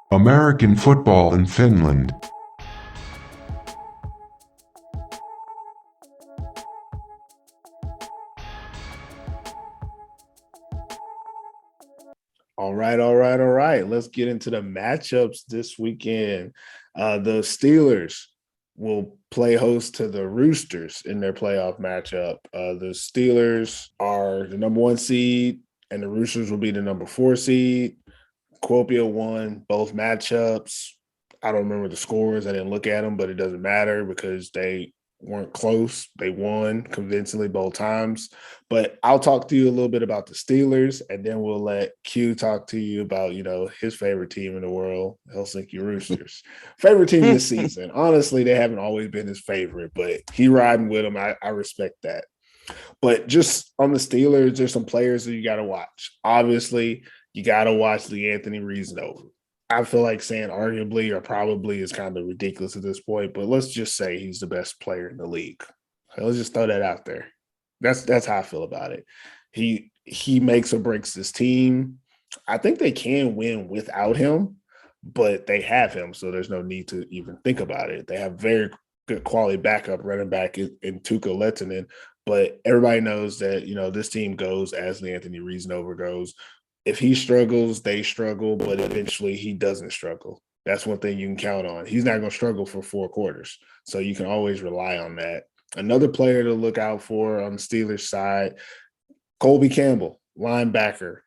American football in Finland. All right, all right, all right. Let's get into the matchups this weekend. The Steelers will play host to the Roosters in their playoff matchup. The Steelers are the number one seed, and the Roosters will be the number four seed. Quopia won both matchups. I don't remember the scores. I didn't look at them, but it doesn't matter because they weren't close. They won convincingly both times. But I'll talk to you a little bit about the Steelers, and then we'll let Q talk to you about, his favorite team in the world, Helsinki Roosters. Favorite team this season. Honestly, they haven't always been his favorite, but he riding with them. I respect that. But just on the Steelers, there's some players that you got to watch. Obviously, you got to watch the Anthony Reasanover. I feel like saying arguably or probably is kind of ridiculous at this point, but let's just say he's the best player in the league. Let's just throw that out there. That's how I feel about it. He makes or breaks this team. I think they can win without him, but they have him, so there's no need to even think about it. They have very good quality backup running back in Tuukka Lettinen, but everybody knows that this team goes as Anthony Reasanover goes. If he struggles, they struggle, but eventually he doesn't struggle. That's one thing you can count on. He's not going to struggle for 4 quarters, so you can always rely on that. Another player to look out for on the Steelers side, Colby Campbell, linebacker.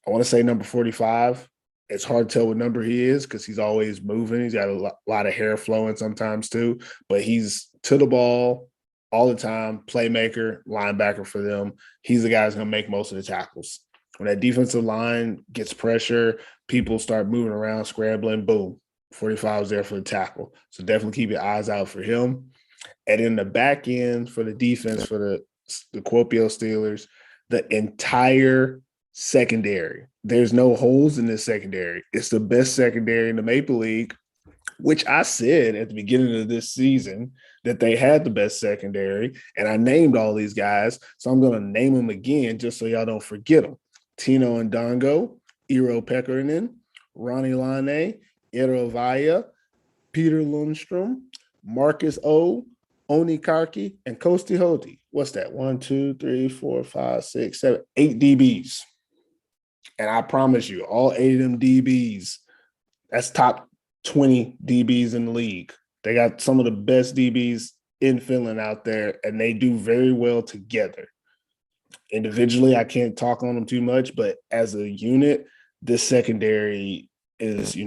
I want to say number 45. It's hard to tell what number he is because he's always moving. He's got a lot of hair flowing sometimes too, but he's to the ball all the time, playmaker, linebacker for them. He's the guy who's going to make most of the tackles. When that defensive line gets pressure, people start moving around, scrambling, boom, 45 is there for the tackle. So definitely keep your eyes out for him. And in the back end for the defense for the Kuopio Steelers, the entire secondary. There's no holes in this secondary. It's the best secondary in the Maple League, which I said at the beginning of this season that they had the best secondary. And I named all these guys. So I'm going to name them again just so y'all don't forget them. Tino Ndongo, Iro Pekkarinen, Ronnie Lane, Eero Vaya, Peter Lundstrom, Marcus O, Oni Karki, and Kosti Hoti. What's that? 1, 2, 3, 4, 5, 6, 7, 8 DBs. And I promise you, all 8 of them DBs, that's top 20 DBs in the league. They got some of the best DBs in Finland out there, and they do very well together. Individually, I can't talk on them too much, but as a unit, this secondary is,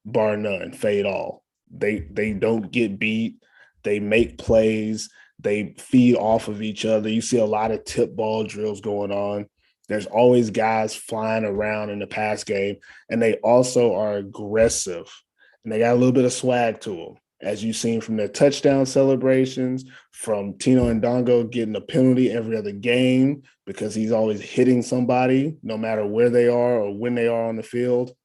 bar none, fade all. They don't get beat. They make plays. They feed off of each other. You see a lot of tip ball drills going on. There's always guys flying around in the pass game, and they also are aggressive, and they got a little bit of swag to them, as you've seen from their touchdown celebrations, from Tino Ndongo getting a penalty every other game because he's always hitting somebody, no matter where they are or when they are on the field.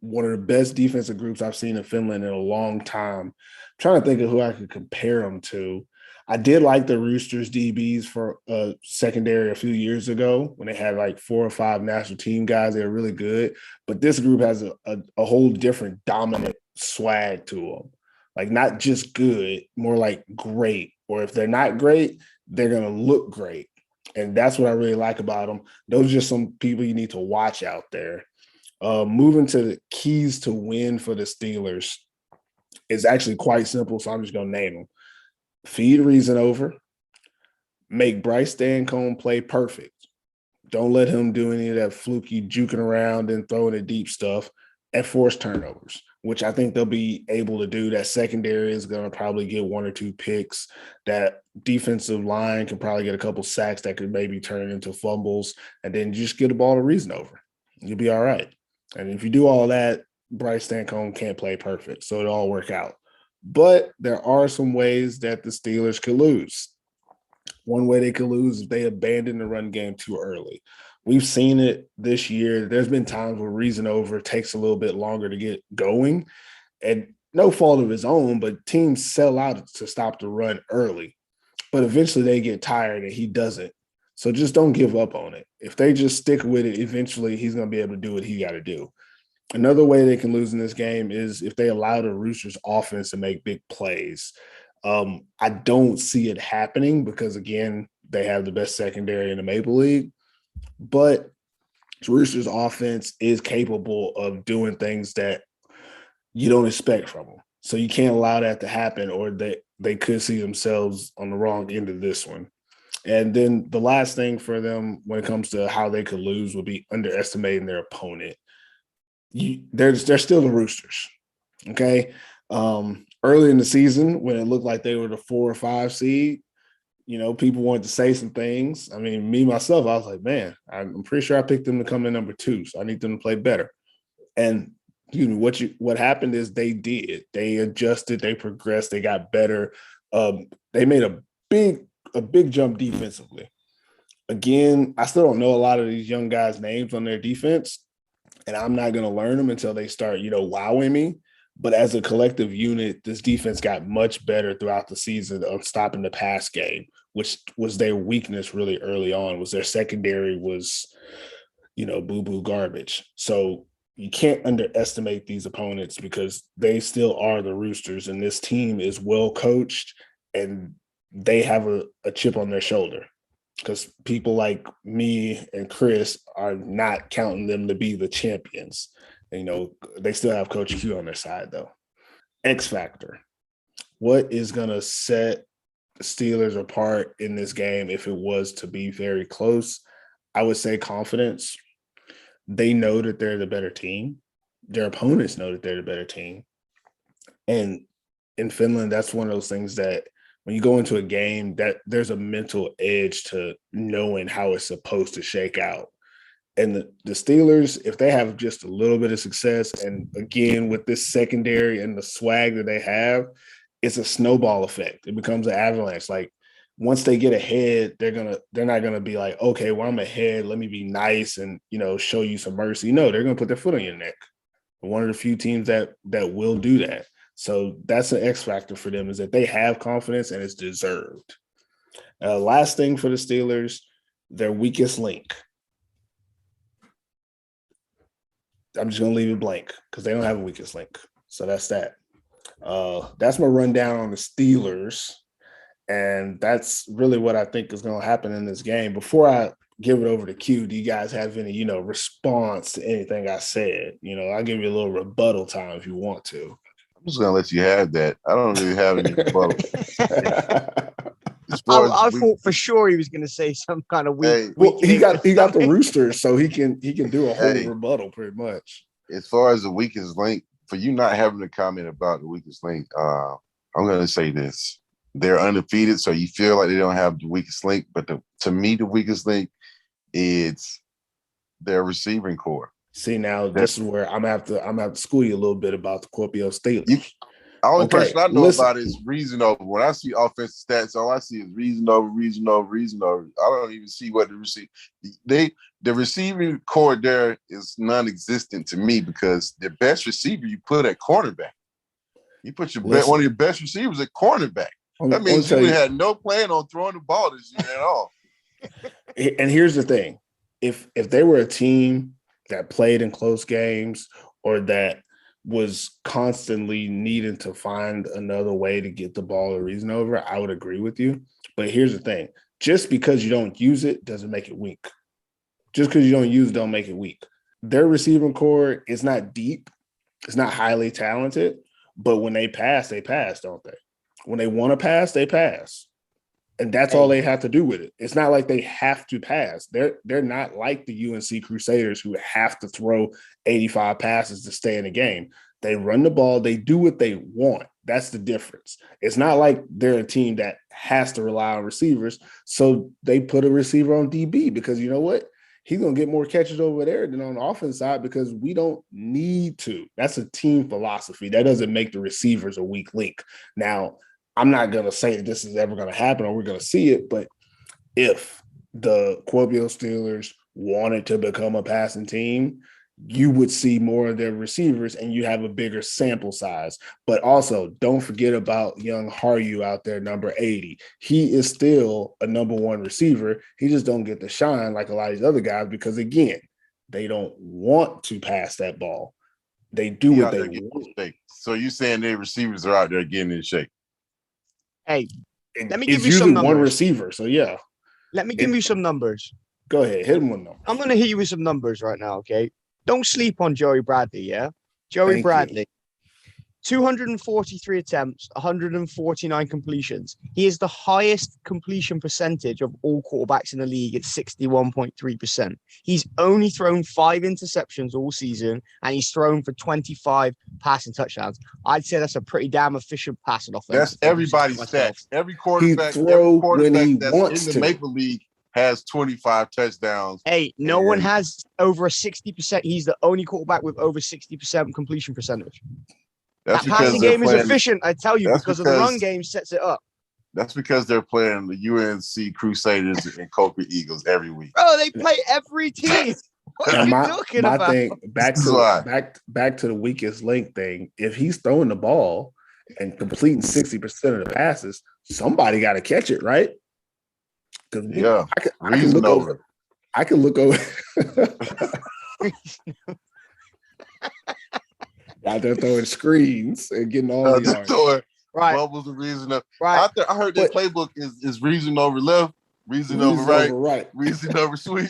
One of the best defensive groups I've seen in Finland in a long time. I'm trying to think of who I could compare them to. I did like the Roosters DBs for secondary a few years ago when they had like 4 or 5 national team guys. They were really good. But this group has a whole different dominant swag to them. Like not just good, more like great. Or if they're not great, they're going to look great. And that's what I really like about them. Those are just some people you need to watch out there. Moving to the keys to win for the Steelers is actually quite simple, so I'm just going to name them. Feed Reason over, make Bryce Stancomb play perfect. Don't let him do any of that fluky juking around and throwing the deep stuff and force turnovers, which I think they'll be able to do. That secondary is going to probably get 1 or 2 picks. That defensive line can probably get a couple sacks that could maybe turn into fumbles, and then just get the ball to Reason over. You'll be all right. And if you do all that, Bryce Stancomb can't play perfect, so it'll all work out. But there are some ways that the Steelers could lose. One way they could lose is if they abandon the run game too early. We've seen it this year. There's been times where Reason over takes a little bit longer to get going, and no fault of his own, but teams sell out to stop the run early. But eventually they get tired and he doesn't. So just don't give up on it. If they just stick with it, eventually he's going to be able to do what he got to do. Another way they can lose in this game is if they allow the Roosters offense to make big plays. I don't see it happening because, again, they have the best secondary in the Maple League, but Roosters offense is capable of doing things that you don't expect from them. So you can't allow that to happen, or they could see themselves on the wrong end of this one. And then the last thing for them when it comes to how they could lose would be underestimating their opponent. They're still the Roosters, okay? Early in the season, when it looked like they were the 4 or 5 seed, people wanted to say some things. I mean, me myself, I was like, man, I'm pretty sure I picked them to come in number 2, so I need them to play better. And what happened is they did. They adjusted, they progressed, they got better. They made a big jump defensively. Again, I still don't know a lot of these young guys' names on their defense, and I'm not going to learn them until they start, wowing me. But as a collective unit, this defense got much better throughout the season of stopping the pass game, which was their weakness really early on. Was their secondary was, boo-boo garbage. So you can't underestimate these opponents because they still are the Roosters, and this team is well coached, and they have a chip on their shoulder because people like me and Chris are not counting them to be the champions. They still have Coach Q on their side, though. X factor. What is going to set the Steelers apart in this game if it was to be very close? I would say confidence. They know that they're the better team. Their opponents know that they're the better team. And in Finland, that's one of those things that when you go into a game, that there's a mental edge to knowing how it's supposed to shake out. And the Steelers, if they have just a little bit of success, and again, with this secondary and the swag that they have, it's a snowball effect. It becomes an avalanche. Like once they get ahead, they're not gonna be like, okay, well, I'm ahead. Let me be nice and show you some mercy. No, they're gonna put their foot on your neck. One of the few teams that will do that. So that's an X factor for them, is that they have confidence and it's deserved. Last thing for the Steelers, their weakest link. I'm just going to leave it blank because they don't have a weakest link. So that's that. That's my rundown on the Steelers. And that's really what I think is going to happen in this game. Before I give it over to Q, do you guys have any, response to anything I said? I'll give you a little rebuttal time if you want to. I'm just gonna let you have that. I don't really have any rebuttal. I thought for sure he was going to say some kind of weak. Well, he got the Roosters, so he can do a whole rebuttal pretty much. As far as the weakest link, for you not having a comment about the weakest link, I'm going to say this: they're undefeated, so you feel like they don't have the weakest link. But to me, the weakest link is their receiving core. See, now this is where I'm gonna have to school you a little bit about the Scorpio Steelers. The only person I know about is reason over. When I see offensive stats, all I see is reason over. I don't even see what the receiving core there is non-existent to me because the best receiver you put at cornerback. You put one of your best receivers at cornerback. That means you had no plan on throwing the ball this year at all. And here's the thing: if they were a team that played in close games or that was constantly needing to find another way to get the ball or reason over, I would agree with you. But here's the thing: just because you don't use it doesn't make it weak. Just because you don't use it don't make it weak. Their receiving core is not deep. It's not highly talented. But when they pass, don't they? When they want to pass, they pass. And that's all they have to do with it. It's not like they have to pass. They're not like the UNC Crusaders who have to throw 85 passes to stay in the game. They run the ball. They do what they want. That's the difference. It's not like they're a team that has to rely on receivers. So they put a receiver on DB because you know what? He's going to get more catches over there than on the offense side because we don't need to. That's a team philosophy. That doesn't make the receivers a weak link. Now, I'm not going to say that this is ever going to happen or we're going to see it, but if the Scorpio Steelers wanted to become a passing team, you would see more of their receivers and you have a bigger sample size. But also, don't forget about young Haryu out there, number 80. He is still a number one receiver. He just don't get the shine like a lot of these other guys because, again, they don't want to pass that ball. They do what they want. So you saying their receivers are out there getting in shape? Hey, let me give you some numbers. One receiver, so yeah. Let me give you some numbers. Go ahead, hit him with numbers. I'm going to hit you with some numbers right now, okay? Don't sleep on Joey Bradley, yeah? Joey Bradley, 243 attempts, 149 completions. He is the highest completion percentage of all quarterbacks in the league at 61.3%. He's only thrown 5 interceptions all season, and he's thrown for 25 passing touchdowns. I'd say that's a pretty damn efficient passing offense. That's everybody's stats. Every quarterback that's in the Maple League has 25 touchdowns. Hey, no one has over a 60%. He's the only quarterback with over 60% completion percentage. That's that passing game is efficient, I tell you, because of the run game sets it up. That's because they're playing the UNC Crusaders and Copa Eagles every week. Oh, they play every team. What are you talking about? My thing, back to the weakest link thing. If he's throwing the ball and completing 60% of the passes, somebody got to catch it, right? Yeah, I can look over. I can look over. Out there throwing screens and getting all these bubbles and reason up. Right. I heard that playbook is reason over left, reason over right, reason over sweep,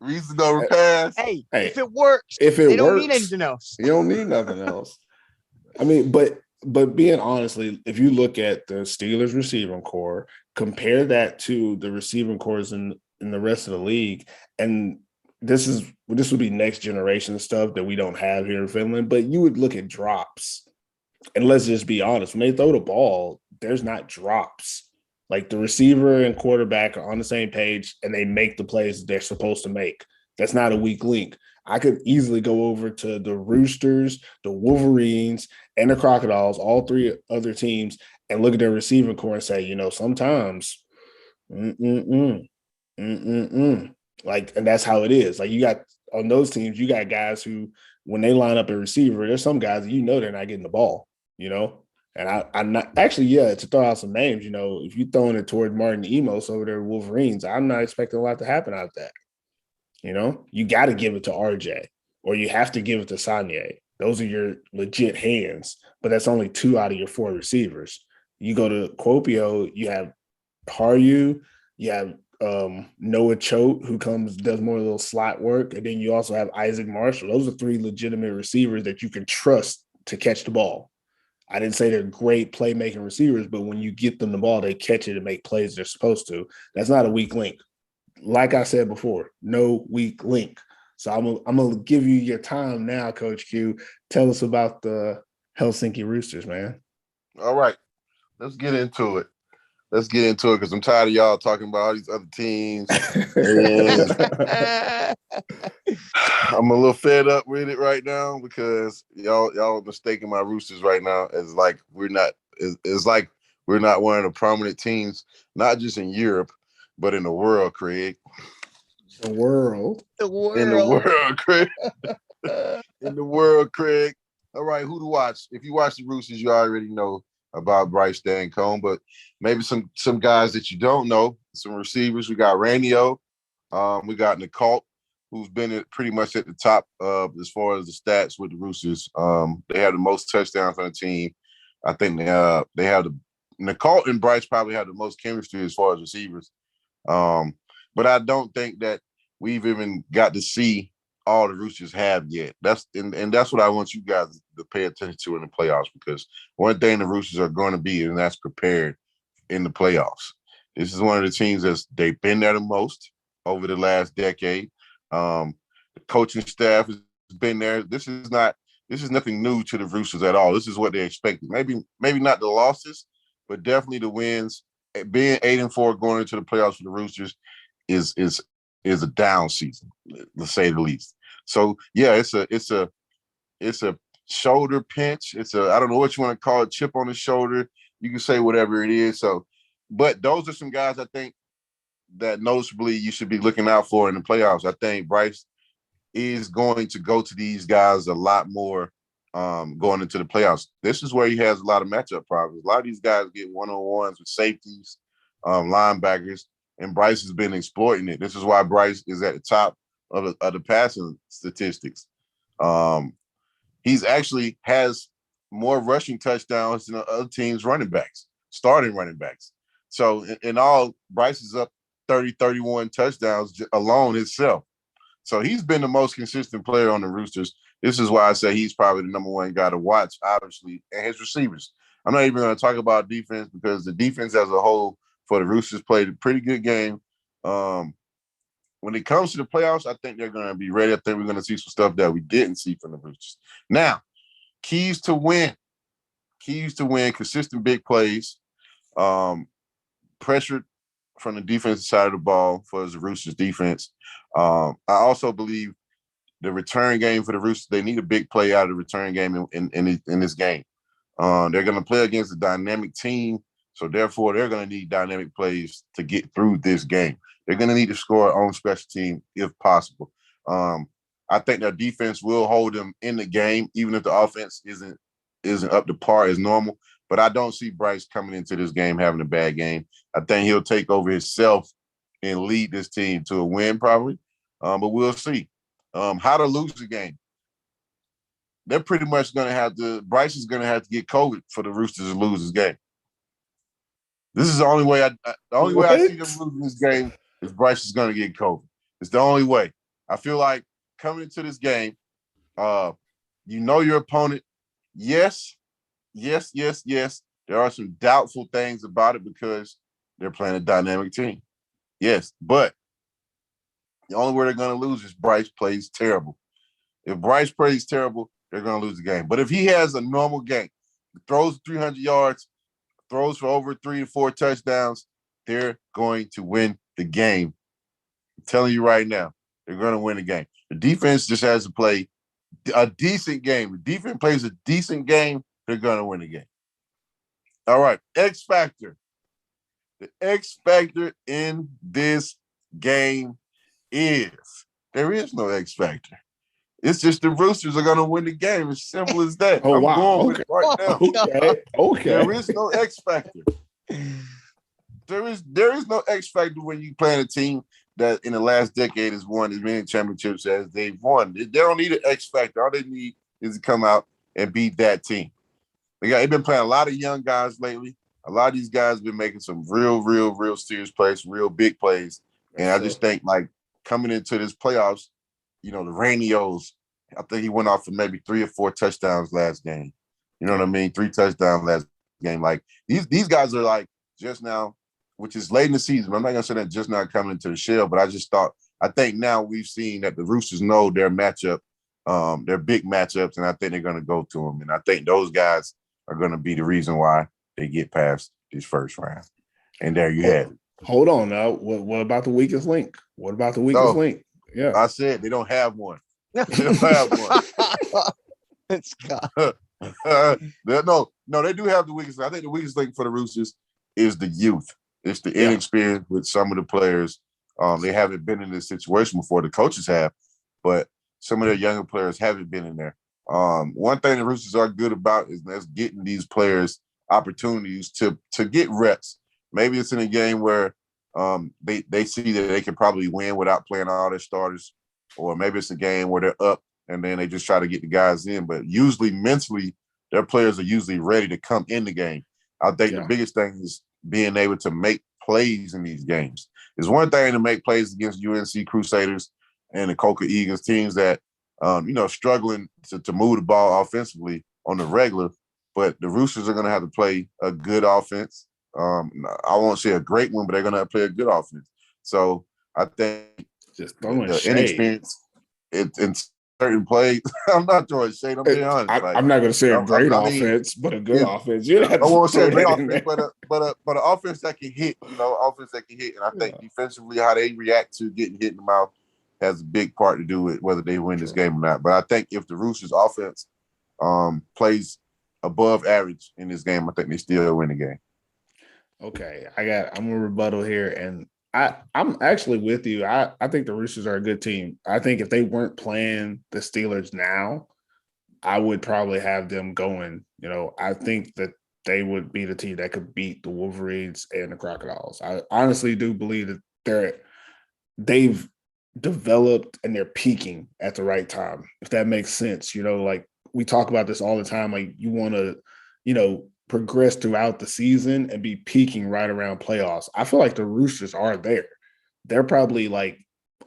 reason over pass. Hey, if it works, they don't need anything else. You don't need nothing else. I mean, but being honestly, if you look at the Steelers receiving core, compare that to the receiving cores in the rest of the league, and this would be next generation stuff that we don't have here in Finland, but you would look at drops. And let's just be honest, when they throw the ball, there's not drops. Like the receiver and quarterback are on the same page and they make the plays they're supposed to make. That's not a weak link. I could easily go over to the Roosters, the Wolverines, and the Crocodiles, all 3 other teams, and look at their receiving core and say, sometimes, like, and that's how it is. Like you got on those teams, you got guys who, when they line up a receiver, there's some guys they're not getting the ball, And I'm not actually, to throw out some names, if you're throwing it toward Martin Emos over there, Wolverines, I'm not expecting a lot to happen out of that. You got to give it to RJ, or you have to give it to Sanye. Those are your legit hands, but that's only 2 out of your 4 receivers. You go to Kuopio, you have Haryu, you have Noah Choate, who does more little slot work, and then you also have Isaac Marshall. Those are 3 legitimate receivers that you can trust to catch the ball. I didn't say they're great playmaking receivers, but when you get them the ball, they catch it and make plays they're supposed to. That's not a weak link. Like I said before, no weak link. So I'm gonna give you your time now, Coach Q. Tell us about the Helsinki Roosters, man. All right, let's get into it. Because I'm tired of y'all talking about all these other teams. I'm a little fed up with it right now because y'all are mistaking my Roosters right now as like we're not. It's like we're not one of the prominent teams, not just in Europe, but in the world, Craig. The world. In the world, Craig. In the world, Craig. All right, who to watch? If you watch the Roosters, you already know about Bryce Stancombe, but maybe some guys that you don't know, some receivers. We got Ranio, we got Nicole, who's been pretty much at the top as far as the stats with the Roosters. They have the most touchdowns on the team. I think they have Nicole and Bryce probably have the most chemistry as far as receivers. But I don't think that we've even got to see all the Roosters have yet. That's what I want you guys to pay attention to in the playoffs, because one thing the Roosters are going to be, and that's prepared in the playoffs. This is one of the teams they've been there the most over the last decade. The coaching staff has been there. This is nothing new to the Roosters at all. This is what they expected. Maybe not the losses, but definitely the wins. Being 8-4 going into the playoffs for the Roosters is a down season, to say the least. So yeah, it's a shoulder pinch. I don't know what you want to call it, chip on the shoulder. You can say whatever it is. So, but those are some guys I think that noticeably you should be looking out for in the playoffs. I think Bryce is going to go to these guys a lot more going into the playoffs. This is where he has a lot of matchup problems. A lot of these guys get one-on-ones with safeties, linebackers, and Bryce has been exploiting it. This is why Bryce is at the top of the passing statistics. He's actually has more rushing touchdowns than the other teams' running backs, starting running backs. So in all, Bryce is up 30, 31 touchdowns alone himself. So he's been the most consistent player on the Roosters. This is why I say he's probably the number one guy to watch, obviously, and his receivers. I'm not even going to talk about defense because the defense as a whole for the Roosters played a pretty good game. When it comes to the playoffs, I think they're going to be ready. I think we're going to see some stuff that we didn't see from the Roosters. Now, keys to win, consistent big plays, pressure from the defensive side of the ball for the Roosters defense. I also believe the return game for the Roosters, they need a big play out of the return game in this game. They're going to play against a dynamic team, so therefore they're going to need dynamic plays to get through this game. They're going to need to score on special team if possible. I think their defense will hold them in the game, even if the offense isn't up to par as normal. But I don't see Bryce coming into this game having a bad game. I think he'll take over himself and lead this team to a win probably. But we'll see. How to lose the game. They're pretty much going to have to – Bryce is going to have to get COVID for the Roosters to lose this game. This is the only way I see them losing this game is Bryce is going to get COVID. It's the only way. I feel like coming into this game, you know your opponent. Yes. There are some doubtful things about it because they're playing a dynamic team. Yes, but the only way they're going to lose is Bryce plays terrible. If Bryce plays terrible, they're going to lose the game. But if he has a normal game, throws 300 yards, throws for over 3 to 4 touchdowns, they're going to win the game. I'm telling you right now, they're going to win the game. The defense just has to play a decent game. The defense plays a decent game, they're going to win the game. All right, X Factor. The X Factor in this game is there is no X Factor. It's just the Roosters are going to win the game. As simple as that. Oh, I'm wow. going with it right now. Okay. There is no X Factor. There is no X Factor when you play a team that in the last decade has won as many championships as they've won. They don't need an X Factor. All they need is to come out and beat that team. They've been playing a lot of young guys lately. A lot of these guys have been making some real serious plays, real big plays. And I just think, like, coming into this playoffs, the Ranios, I think he went off for maybe 3 or 4 touchdowns last game. You know what I mean? 3 touchdowns last game. Like, these guys are, like, just now, which is late in the season. I'm not going to say that just now coming into the shell, but I think now we've seen that the Roosters know their matchup, their big matchups, and I think they're going to go to them. And I think those guys are going to be the reason why they get past this first round. And there you have it. Hold on now. What about the weakest link? What about the weakest link? Yeah. I said they don't have one. They don't have one. No, they do have the weakest. I think the weakest link for the Roosters is the youth. It's the inexperience with some of the players. They haven't been in this situation before. The coaches have, but some of their younger players haven't been in there. One thing the Roosters are good about is getting these players opportunities to get reps. Maybe it's in a game where they see that they can probably win without playing all their starters, or maybe it's a game where they're up and then they just try to get the guys in. But usually mentally, their players are usually ready to come in the game. I think the biggest thing is being able to make plays in these games. It's one thing to make plays against UNC Crusaders and the Coca Eagles, teams that struggling to move the ball offensively on the regular, but the Roosters are going to have to play a good offense. I won't say a great one, but they're going to have to play a good offense. So I think just throwing the shade. Inexperience in certain plays. I'm not throwing shade. I'm being honest. I'm not going to say a great offense, but a good offense. I won't say a great offense, but an offense that can hit. Offense that can hit. And I think defensively, how they react to getting hit in the mouth has a big part to do with whether they win this game or not. But I think if the Roosters offense plays above average in this game, I think they still win the game. Okay, I'm a rebuttal here, and I'm actually with you. I think the Roosters are a good team. I think if they weren't playing the Steelers now, I would probably have them going. I think that they would be the team that could beat the Wolverines and the Crocodiles. I honestly do believe that they've developed and they're peaking at the right time, if that makes sense. Like we talk about this all the time. Like you want to, progress throughout the season and be peaking right around playoffs. I feel like the Roosters are there. They're probably like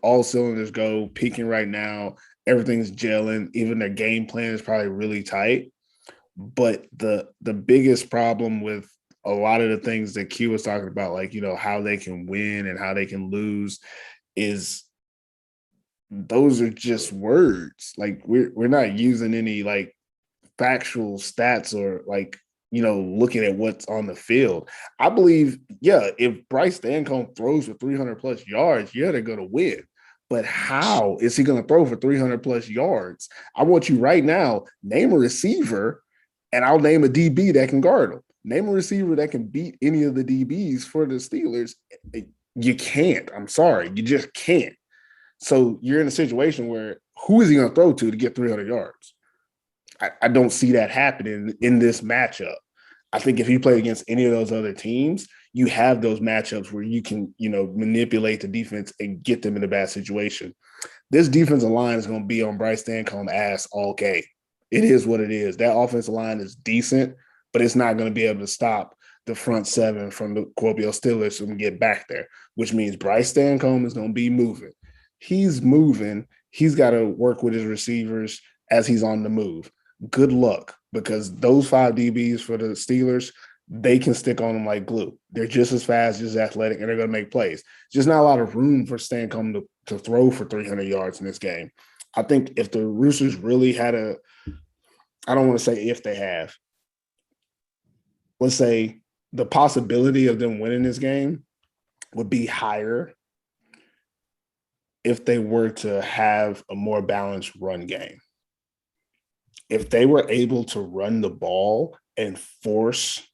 all cylinders go, peaking right now. Everything's gelling. Even their game plan is probably really tight. But the biggest problem with a lot of the things that Q was talking about, like, how they can win and how they can lose, is those are just words. Like we're not using any like factual stats or like, looking at what's on the field. I believe, if Bryce Stancomb throws for 300 plus yards, they're going to win. But how is he going to throw for 300 plus yards? I want you right now, name a receiver, and I'll name a DB that can guard him. Name a receiver that can beat any of the DBs for the Steelers. You can't. I'm sorry. You just can't. So you're in a situation where who is he going to throw to get 300 yards? I don't see that happening in this matchup. I think if you play against any of those other teams, you have those matchups where you can, manipulate the defense and get them in a bad situation. This defensive line is going to be on Bryce Stancom's ass all game. It is what it is. That offensive line is decent, but it's not going to be able to stop the front seven from the Kuopio Steelers from get back there, which means Bryce Stancomb is going to be moving. He's moving. He's got to work with his receivers as he's on the move. Good luck, because those 5 DBs for the Steelers, they can stick on them like glue. They're just as fast, just as athletic, and they're going to make plays. Just not a lot of room for Stancomb to throw for 300 yards in this game. I think if the Roosters really had I don't want to say if they have, let's say the possibility of them winning this game would be higher if they were to have a more balanced run game. If they were able to run the ball and force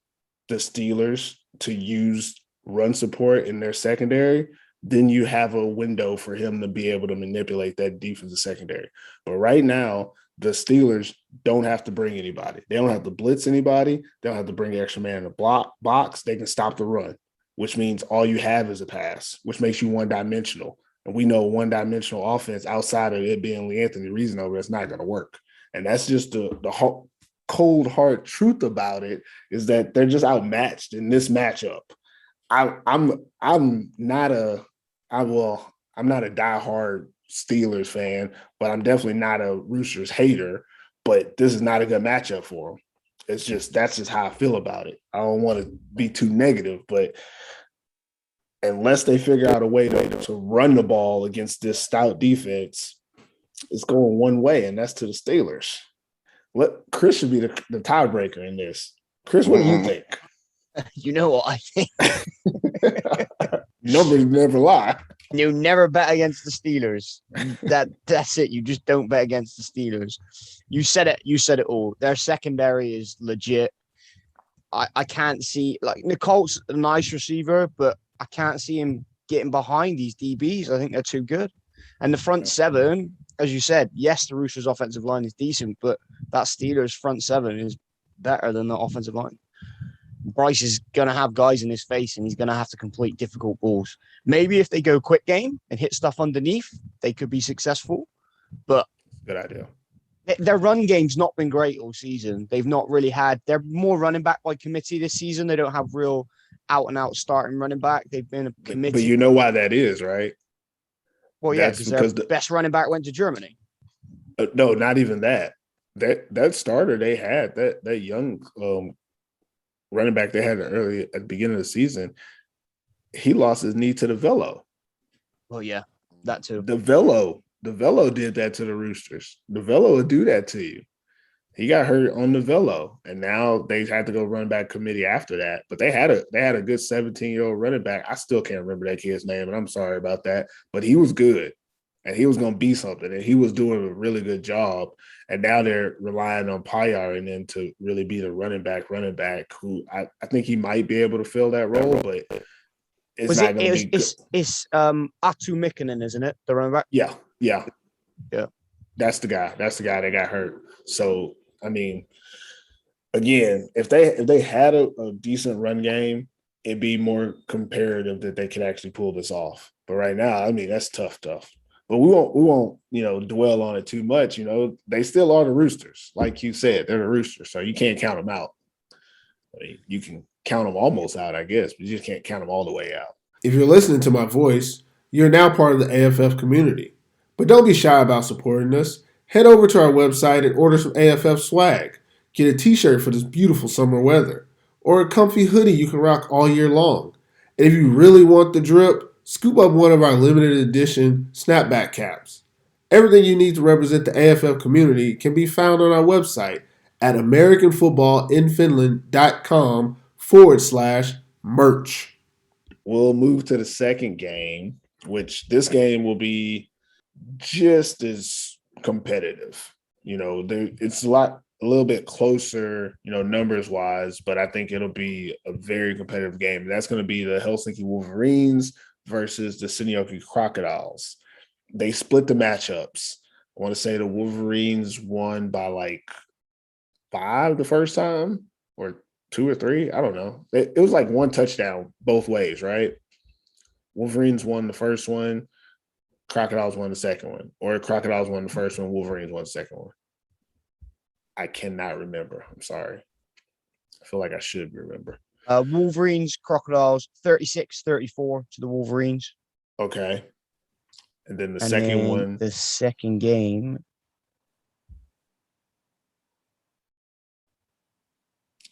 the Steelers to use run support in their secondary, then you have a window for him to be able to manipulate that defensive secondary. But right now, the Steelers don't have to bring anybody. They don't have to blitz anybody. They don't have to bring extra man in the box. They can stop the run, which means all you have is a pass, which makes you one-dimensional. And we know one-dimensional offense outside of it being Anthony Reasonable, it's not going to work. And that's just the cold, hard truth about it, is that they're just outmatched in this matchup. I'm not a diehard Steelers fan, but I'm definitely not a Roosters hater. But this is not a good matchup for them. That's just how I feel about it. I don't want to be too negative, but unless they figure out a way to run the ball against this stout defense, it's going one way, and that's to the Steelers. Chris should be the tiebreaker in this. Chris, what do you think? You know what I think? Numbers never lie. You never bet against the Steelers. That's it. You just don't bet against the Steelers. You said it. You said it all. Their secondary is legit. I can't see, like, Nicole's a nice receiver, but I can't see him getting behind these DBs. I think they're too good. And the front seven, as you said, yes, the Roosters' offensive line is decent, but that Steelers' front seven is better than the offensive line. Bryce is going to have guys in his face, and he's going to have to complete difficult balls. Maybe if they go quick game and hit stuff underneath, they could be successful. But good idea. Their run game's not been great all season. They've not really had – they're more running back by committee this season. They don't have real out-and-out starting running back. They've been a committee. But you know why that is, right? Well, yeah, because their best running back went to Germany. No, not even that. That starter they had, that young running back they had early at the beginning of the season, he lost his knee to the velo. Well, yeah, that too. The velo did that to the Roosters. The velo would do that to you. He got hurt on the velo, and now they had to go run back committee after that. But they had a good 17-year-old running back. I still can't remember that kid's name, and I'm sorry about that. But he was good, and he was going to be something, and he was doing a really good job. And now they're relying on Payar and then to really be the running back who I think he might be able to fill that role, but it's not going to be good. It's Atu Mikkonen, isn't it? The running back? Yeah. That's the guy that got hurt. So, I mean, again, if they had a decent run game, it'd be more comparative that they could actually pull this off. But right now, I mean, that's tough. but we won't dwell on it too much. They still are the Roosters, like you said, they're the Roosters, so you can't count them out. I mean, you can count them almost out, I guess, but you just can't count them all the way out. If you're listening to my voice, you're now part of the AFF community. But don't be shy about supporting us. Head over to our website and order some AFF swag. Get a t-shirt for this beautiful summer weather, or a comfy hoodie you can rock all year long. And if you really want the drip, scoop up one of our limited edition snapback caps. Everything you need to represent the AFF community can be found on our website at americanfootballinfinland.com/merch. We'll move to the second game, which this game will be just as competitive. It's a little bit closer, numbers wise, but I think it'll be a very competitive game. That's going to be the Helsinki Wolverines versus the Seinäjoki Crocodiles. They split the matchups. I want to say the Wolverines won by like 5 the first time, or 2 or 3. I don't know. It was like 1 touchdown both ways, right? Wolverines won the first one, Crocodiles won the second one, or Crocodiles won the first one, Wolverines won the second one. I cannot remember. I'm sorry. I feel like I should remember. Wolverines, Crocodiles, 36-34 to the Wolverines. Okay. And then the second game.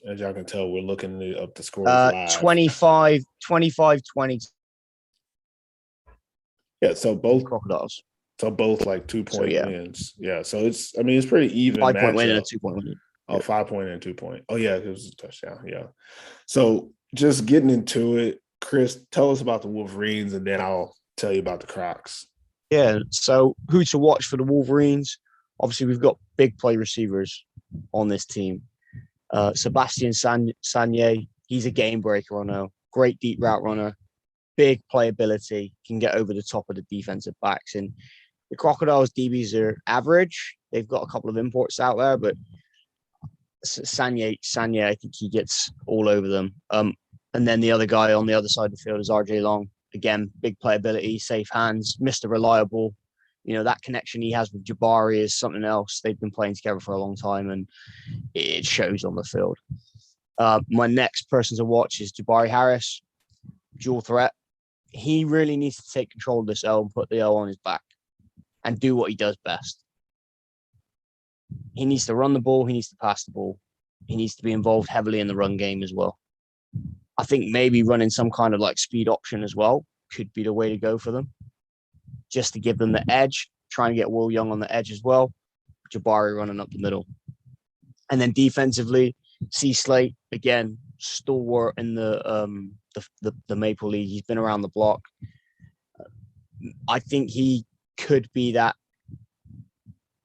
As y'all can tell, we're looking up the scores live. 25-20. Yeah, so both Crocodiles. So both like 2-point wins. Yeah, so it's pretty even. 5-point win and a 2-point win. Oh, 5-point and 2-point. Oh, yeah, it was a touchdown. Yeah. So just getting into it, Chris, tell us about the Wolverines, and then I'll tell you about the Crocs. Yeah, so who to watch for the Wolverines? Obviously, we've got big play receivers on this team. Sebastian Sanye, he's a game breaker, I know. Great deep route runner, big playability, can get over the top of the defensive backs. And the Crocodiles DBs are average. They've got a couple of imports out there, but Sanye, I think he gets all over them. And then the other guy on the other side of the field is RJ Long. Again, big playability, safe hands, Mr. Reliable. That connection he has with Jabari is something else. They've been playing together for a long time, and it shows on the field. My next person to watch is Jabari Harris, dual threat. He really needs to take control of this L and put the L on his back and do what he does best. He needs to run the ball. He needs to pass the ball. He needs to be involved heavily in the run game as well. I think maybe running some kind of like speed option as well could be the way to go for them, just to give them the edge, trying to get Will Young on the edge as well, Jabari running up the middle. And then defensively, C. Slate, again, stalwart in the Maple League. He's been around the block. I think he could be that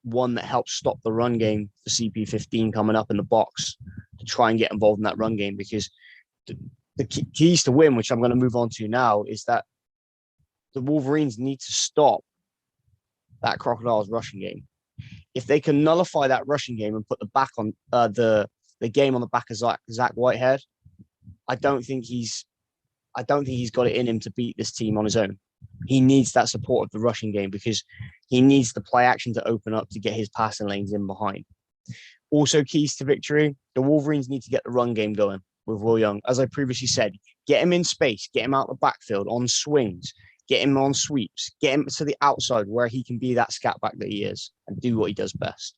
one that helps stop the run game for CP15 coming up in the box to try and get involved in that run game, because the keys to win, which I'm going to move on to now, is that the Wolverines need to stop that Crocodiles rushing game. If they can nullify that rushing game and put the back on the game on the back of Zach Whitehead, I don't think he's got it in him to beat this team on his own. He needs that support of the rushing game, because he needs the play action to open up to get his passing lanes in behind. Also, keys to victory, the Wolverines need to get the run game going with Will Young. As I previously said, get him in space, get him out the backfield on swings, get him on sweeps, get him to the outside where he can be that scat back that he is and do what he does best.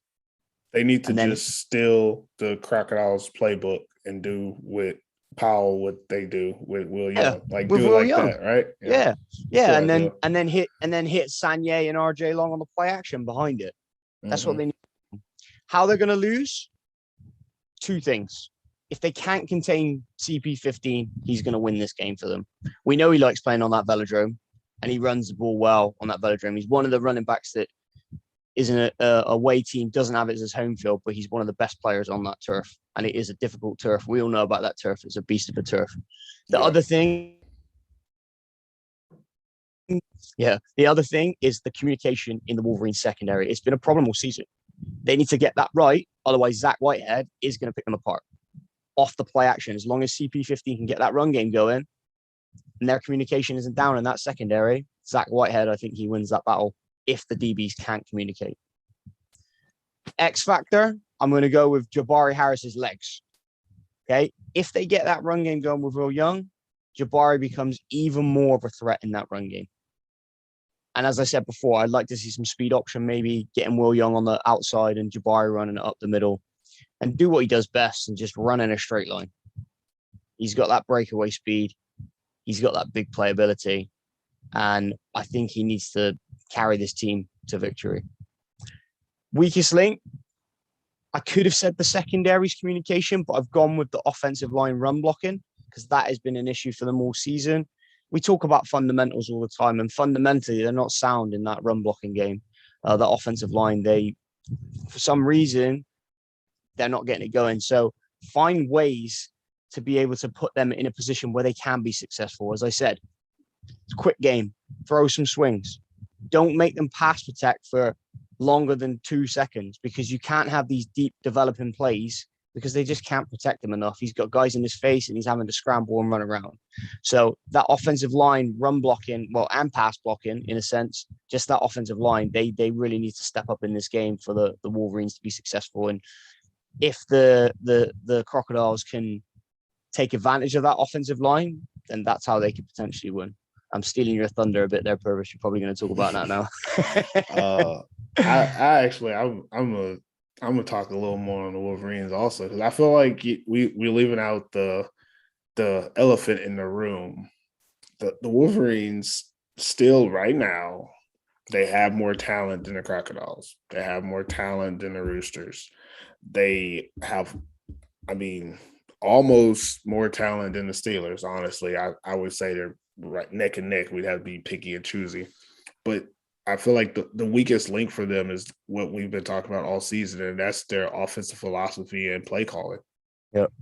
They need to just steal the Crocodiles playbook and do with Powell what they do with Will Young. Like do it like Young. That, right? Yeah. And then hit Sanye and RJ Long on the play action behind it. That's what they need. How they're gonna lose? 2 things. If they can't contain CP15, he's going to win this game for them. We know he likes playing on that velodrome, and he runs the ball well on that velodrome. He's one of the running backs that isn't a away team, doesn't have it as his home field, but he's one of the best players on that turf, and it is a difficult turf. We all know about that turf. It's a beast of a turf. The other thing is the communication in the Wolverines secondary. It's been a problem all season. They need to get that right, otherwise Zach Whitehead is going to pick them apart off the play action. As long as CP15 can get that run game going and their communication isn't down in that secondary, Zach Whitehead, I think he wins that battle if the DBs can't communicate. X factor, I'm going to go with Jabari Harris's legs. Okay. If they get that run game going with Will Young, Jabari becomes even more of a threat in that run game. And as I said before, I'd like to see some speed option, maybe getting Will Young on the outside and Jabari running it up the middle and do what he does best and just run in a straight line. He's got that breakaway speed. He's got that big playability. And I think he needs to carry this team to victory. Weakest link, I could have said the secondary's communication, but I've gone with the offensive line run blocking because that has been an issue for them all season. We talk about fundamentals all the time, and fundamentally, they're not sound in that run blocking game. The offensive line, for some reason, they're not getting it going. So find ways to be able to put them in a position where they can be successful. As I said, it's a quick game, throw some swings. Don't make them pass protect for longer than 2 seconds because you can't have these deep developing plays because they just can't protect him enough. He's got guys in his face and he's having to scramble and run around. So that offensive line run blocking, and pass blocking in a sense, just that offensive line, they really need to step up in this game for the Wolverines to be successful. And if the Crocodiles can take advantage of that offensive line, then that's how they could potentially win. I'm stealing your thunder a bit there, Purvis. You're probably going to talk about that now. I'm gonna talk a little more on the Wolverines also because I feel like we're leaving out the elephant in the room. The Wolverines still right now, they have more talent than the Crocodiles. They have more talent than the Roosters. They have, almost more talent than the Steelers. Honestly, I would say they're right neck and neck. We'd have to be picky and choosy, but I feel like the weakest link for them is what we've been talking about all season, and that's their offensive philosophy and play calling. Yep.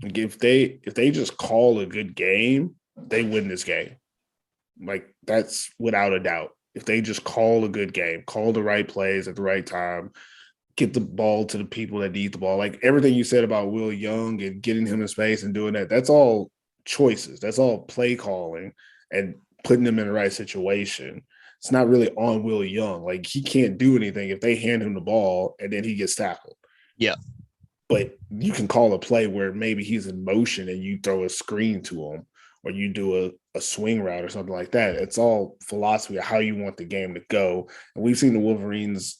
Like if they just call a good game, they win this game. Like that's without a doubt. If they just call a good game, call the right plays at the right time, get the ball to the people that need the ball. Like everything you said about Will Young and getting him in space and doing that, that's all choices. That's all play calling and putting them in the right situation. It's not really on Will Young. Like he can't do anything if they hand him the ball and then he gets tackled. Yeah. But you can call a play where maybe he's in motion and you throw a screen to him or you do a swing route or something like that. It's all philosophy of how you want the game to go. And we've seen the Wolverines,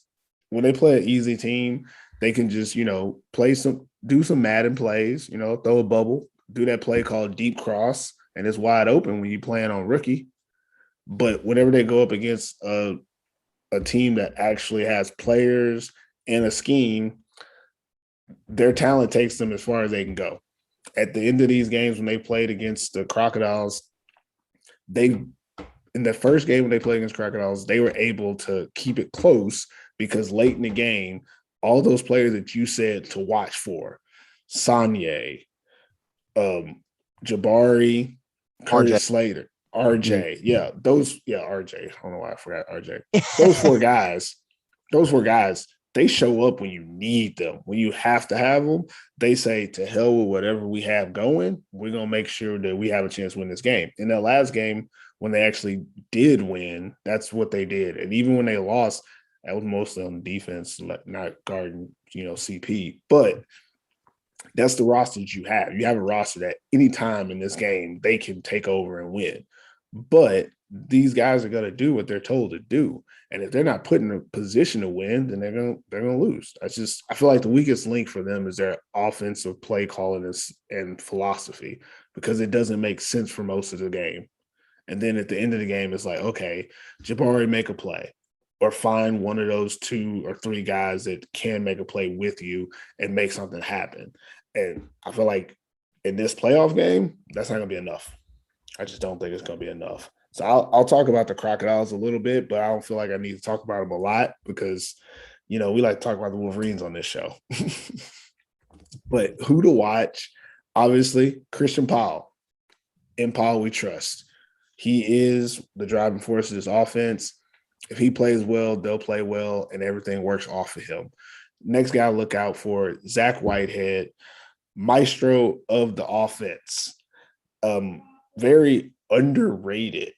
when they play an easy team, they can just, do some Madden plays, throw a bubble, do that play called deep cross, and it's wide open when you're playing on rookie. But whenever they go up against a team that actually has players and a scheme, their talent takes them as far as they can go. At the end of these games, when they played against the Crocodiles, in the first game when they played against Crocodiles, they were able to keep it close because late in the game, all those players that you said to watch for, Sanye, Jabari, Curtis Slater, RJ. Yeah, RJ. I don't know why I forgot RJ. Those four guys, they show up when you need them. When you have to have them, they say, to hell with whatever we have going. We're going to make sure that we have a chance to win this game. In that last game, when they actually did win, that's what they did. And even when they lost, that was mostly on defense, not guarding, CP. But that's the roster that you have. You have a roster that any time in this game, they can take over and win. But these guys are going to do what they're told to do. And if they're not put in a position to win, then they're going to lose. I feel like the weakest link for them is their offensive play calling and philosophy because it doesn't make sense for most of the game. And then at the end of the game, it's like, okay, Jabari, make a play or find one of those 2 or 3 guys that can make a play with you and make something happen. And I feel like in this playoff game, that's not going to be enough. I just don't think it's going to be enough. So I'll talk about the Crocodiles a little bit, but I don't feel like I need to talk about them a lot because, we like to talk about the Wolverines on this show. But who to watch? Obviously, Christian Powell. In Powell, we trust. He is the driving force of this offense. If he plays well, they'll play well, and everything works off of him. Next guy to look out for, Zach Whitehead, maestro of the offense. Very underrated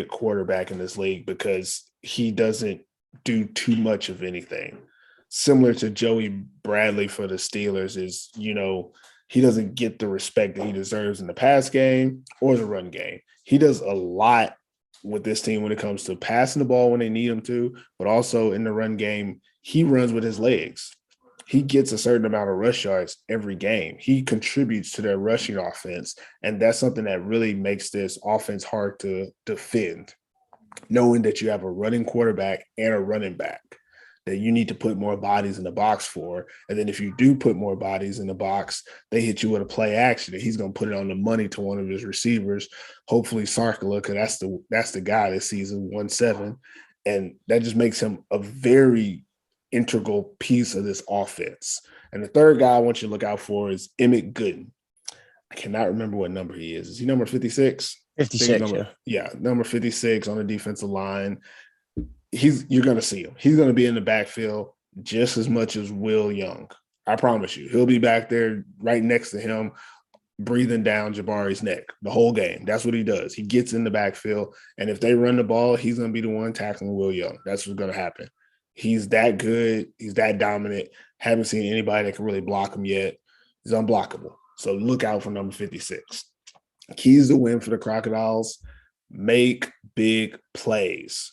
quarterback in this league because he doesn't do too much of anything. Similar to Joey Bradley for the Steelers is, he doesn't get the respect that he deserves in the pass game or the run game. He does a lot with this team when it comes to passing the ball when they need him to, but also in the run game, he runs with his legs. He gets a certain amount of rush yards every game. He contributes to their rushing offense, and that's something that really makes this offense hard to defend, knowing that you have a running quarterback and a running back that you need to put more bodies in the box for. And then if you do put more bodies in the box, they hit you with a play action, and he's going to put it on the money to one of his receivers, hopefully Sarkala, because that's the guy this season, 1-7. And that just makes him a very integral piece of this offense. And the third guy I want you to look out for is Emmett Gooden. I cannot remember what number he is. Is he number 56? 56, number 56 on the defensive line. You're going to see him. He's going to be in the backfield just as much as Will Young. I promise you. He'll be back there right next to him, breathing down Jabari's neck the whole game. That's what he does. He gets in the backfield, and if they run the ball, he's going to be the one tackling Will Young. That's what's going to happen. He's that good. He's that dominant. Haven't seen anybody that can really block him yet. He's unblockable. So look out for number 56. Keys to win for the Crocodiles: make big plays.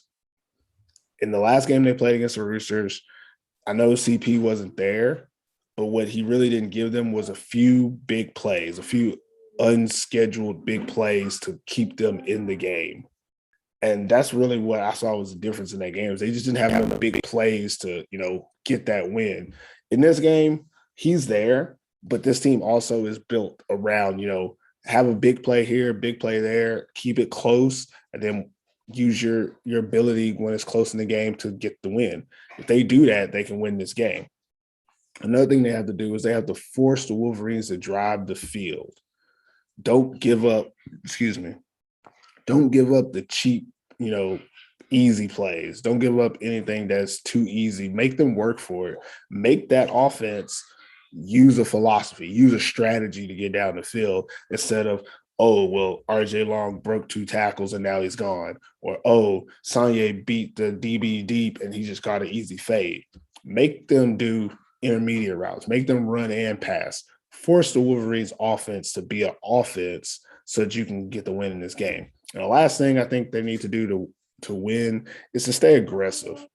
In the last game they played against the Roosters, I know CP wasn't there, but what he really didn't give them was a few big plays, a few unscheduled big plays to keep them in the game. And that's really what I saw was the difference in that game. They just didn't have no big plays to, get that win. In this game, he's there, but this team also is built around, have a big play here, big play there, keep it close, and then use your ability when it's close in the game to get the win. If they do that, they can win this game. Another thing they have to do is they have to force the Wolverines to drive the field. Don't give up the cheap, easy plays. Don't give up anything that's too easy. Make them work for it. Make that offense use a philosophy, use a strategy to get down the field instead of, oh, well, RJ Long broke 2 tackles and now he's gone. Or, oh, Sanye beat the DB deep and he just got an easy fade. Make them do intermediate routes. Make them run and pass. Force the Wolverines offense to be an offense so that you can get the win in this game. And the last thing I think they need to do to win is to stay aggressive.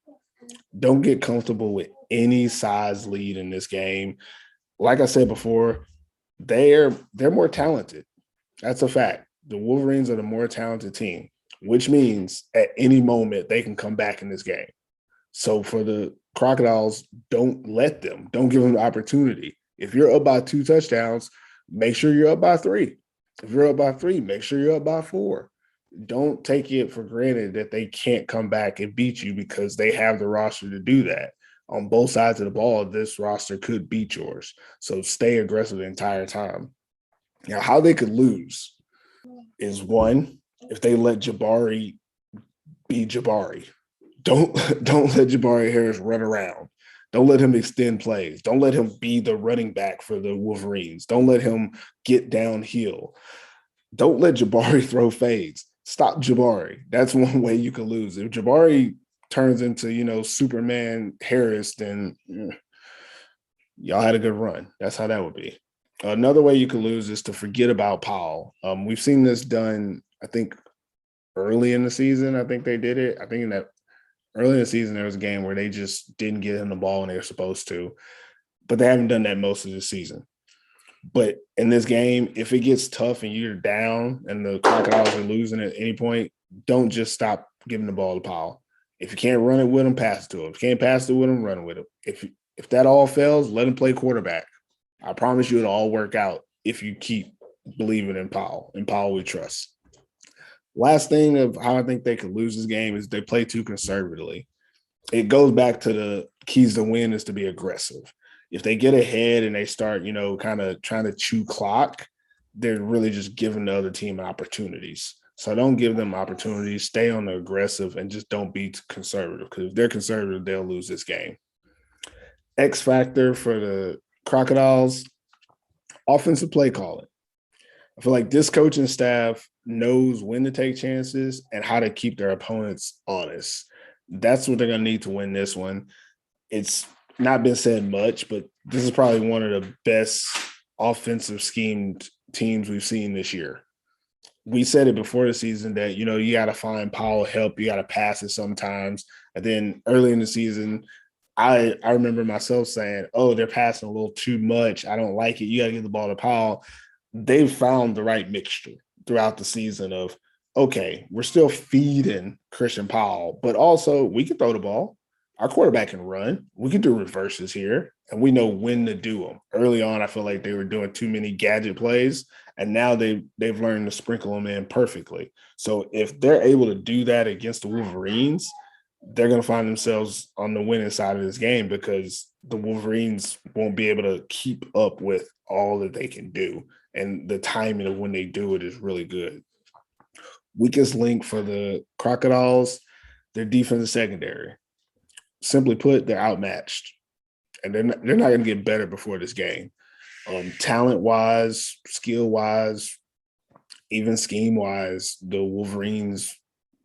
Don't get comfortable with any size lead in this game. Like I said before, they're more talented. That's a fact. The Wolverines are the more talented team, which means at any moment they can come back in this game. So for the Crocodiles, don't let them. Don't give them the opportunity. If you're up by 2 touchdowns, make sure you're up by 3. If you're up by 3, make sure you're up by 4. Don't take it for granted that they can't come back and beat you because they have the roster to do that. On both sides of the ball, this roster could beat yours. So stay aggressive the entire time. Now, how they could lose is, one, if they let Jabari be Jabari. Don't let Jabari Harris run around. Don't let him extend plays. Don't let him be the running back for the Wolverines. Don't let him get downhill. Don't let Jabari throw fades. Stop Jabari. That's one way you could lose. If Jabari turns into, Superman Harris, then y'all had a good run. That's how that would be. Another way you could lose is to forget about Powell. We've seen this done, I think, early in the season. I think they did it. I think in that early in the season, there was a game where they just didn't get him the ball when they were supposed to. But they haven't done that most of the season. But in this game, if it gets tough and you're down and the Crocodiles are losing at any point, don't just stop giving the ball to Powell. If you can't run it with him, pass it to him. If you can't pass it with him, run it with him. If that all fails, let him play quarterback. I promise you it'll all work out if you keep believing in Powell. And Powell we trust. Last thing of how I think they could lose this game is they play too conservatively. It goes back to the keys to win is to be aggressive. If they get ahead and they start, kind of trying to chew clock, they're really just giving the other team opportunities. So don't give them opportunities. Stay on the aggressive and just don't be conservative, because if they're conservative, they'll lose this game. X factor for the Crocodiles, offensive play calling. I feel like this coaching staff knows when to take chances and how to keep their opponents honest. That's what they're going to need to win this one. It's not been said much, but this is probably one of the best offensive schemed teams we've seen this year. We said it before the season that, you got to find Powell help. You got to pass it sometimes. And then early in the season, I remember myself saying, oh, they're passing a little too much. I don't like it. You got to get the ball to Powell. They've found the right mixture throughout the season of, okay, we're still feeding Christian Powell, but also we can throw the ball. Our quarterback can run. We can do reverses here, and we know when to do them. Early on, I feel like they were doing too many gadget plays, and now they've learned to sprinkle them in perfectly. So if they're able to do that against the Wolverines, they're going to find themselves on the winning side of this game because the Wolverines won't be able to keep up with all that they can do. And the timing of when they do it is really good. Weakest link for the Crocodiles, their defensive secondary. Simply put, they're outmatched. And they're not going to get better before this game. Talent-wise, skill-wise, even scheme-wise, the Wolverines'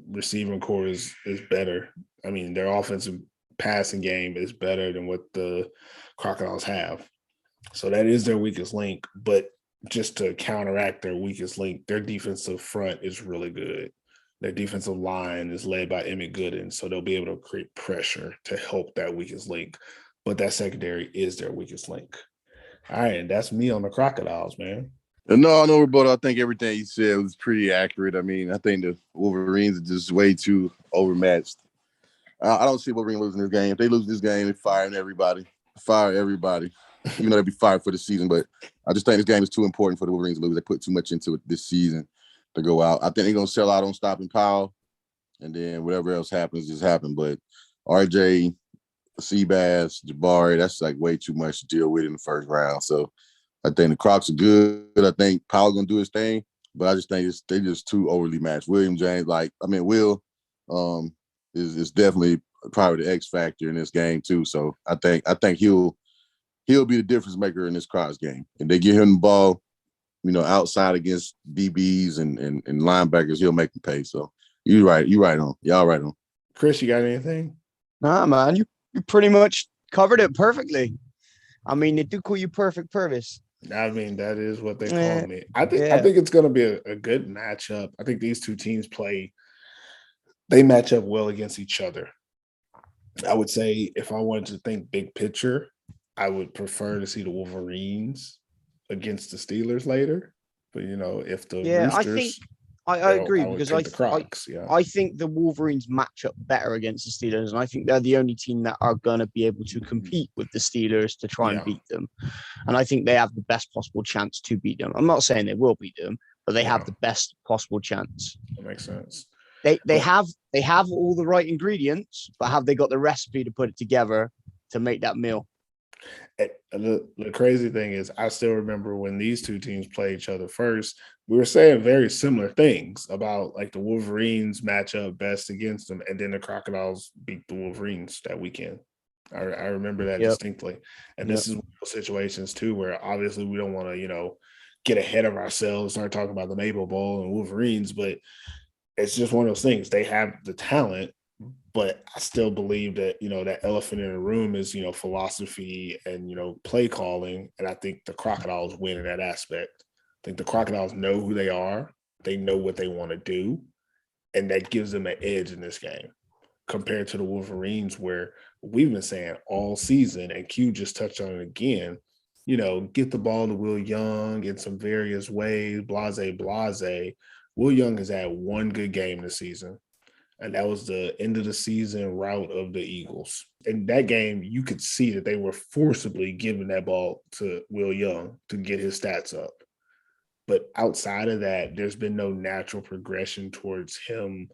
receiving core is better. I mean, their offensive passing game is better than what the Crocodiles have. So that is their weakest link. But just to counteract their weakest link, their defensive front is really good. Their defensive line is led by Emmett Gooden, so they'll be able to create pressure to help that weakest link. But that secondary is their weakest link. All right, and that's me on the Crocodiles, man. No, Roberto. I think everything you said was pretty accurate. I mean, I think the Wolverines are just way too overmatched. I don't see Wolverine losing this game. If they lose this game, they're firing everybody. Fire everybody. Even though they'll be fired for the season. But I just think this game is too important for the Wolverines to lose. They put too much into it this season to go out. I think they're going to sell out on stopping Powell. And then whatever else happens, just happen. But RJ, Seabass, Jabari, that's like way too much to deal with in the first round. So I think the Crocs are good. I think Powell's going to do his thing. But I just think they're just too overly matched. Will is definitely probably the X factor in this game too. So I think he'll be the difference maker in this Crocs game. And they get him the ball, outside against DBs and linebackers, he'll make them pay. So you're right on. Y'all right on. Chris, you got anything? Nah, man, you pretty much covered it perfectly. I mean, they do call you Perfect Purvis. I mean, that is what they call me. I think it's going to be a good matchup. I think these two teams they match up well against each other. I would say if I wanted to think big picture, I would prefer to see the Wolverines against the Steelers later. But if the Roosters, I agree because the Crocs. I think the Wolverines match up better against the Steelers, and I think they're the only team that are going to be able to compete with the Steelers to try and beat them. And I think they have the best possible chance to beat them. I'm not saying they will beat them, but they have the best possible chance. That makes sense. They have all the right ingredients, but have they got the recipe to put it together to make that meal? The crazy thing is, I still remember when these two teams played each other first, we were saying very similar things about like the Wolverines match up best against them, and then the Crocodiles beat the Wolverines that weekend. I remember that distinctly. And this is one of those situations too, where obviously we don't want to, get ahead of ourselves, start talking about the Maple Bowl and Wolverines, but it's just one of those things. They have the talent, but I still believe that, that elephant in the room is, philosophy and, play calling. And I think the Crocodiles win in that aspect. I think the Crocodiles know who they are. They know what they want to do. And that gives them an edge in this game compared to the Wolverines, where we've been saying all season, and Q just touched on it again, get the ball to Will Young in some various ways, blase. Will Young has had one good game this season, and that was the end of the season rout of the Eagles. In that game, you could see that they were forcibly giving that ball to Will Young to get his stats up. But outside of that, there's been no natural progression towards him,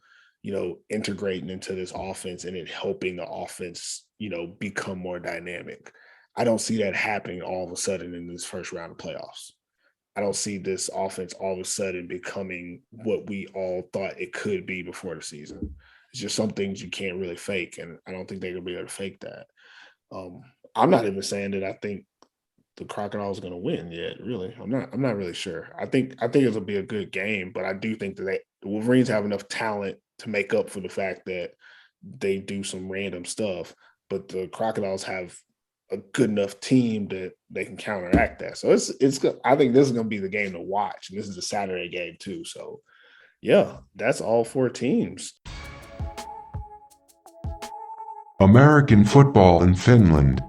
integrating into this offense and it helping the offense, become more dynamic. I don't see that happening all of a sudden in this first round of playoffs. I don't see this offense all of a sudden becoming what we all thought it could be before the season. It's just some things you can't really fake, and I don't think they're gonna be able to fake that. I'm not even saying that I think the Crocodiles are gonna win yet. Really, I'm not really sure. I think it'll be a good game, but I do think that the Wolverines have enough talent to make up for the fact that they do some random stuff, but the Crocodiles have a good enough team that they can counteract that. So it's good. I think this is going to be the game to watch. And this is a Saturday game too. So yeah, that's all 4 teams. American football in Finland.